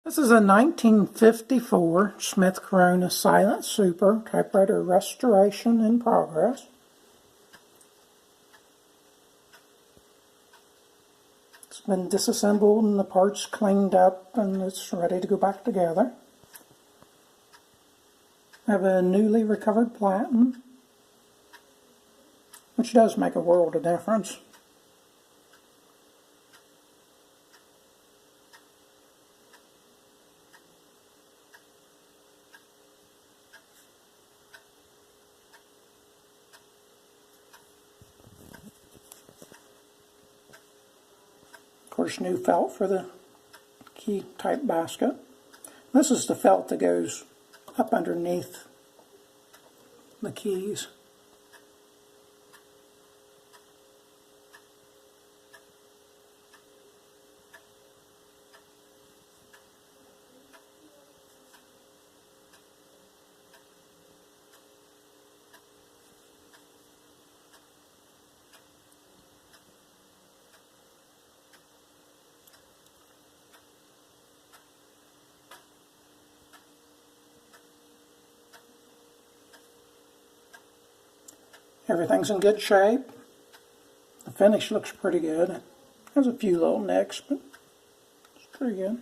This is a 1954 Smith Corona Silent Super typewriter restoration in progress. It's been disassembled and the parts cleaned up and it's ready to go back together. I have a newly recovered platen, which does make a world of difference. Of course, new felt for the key type basket. This is the felt that goes up underneath the keys. Everything's in good shape. The finish looks pretty good. It has a few little nicks, but it's pretty good.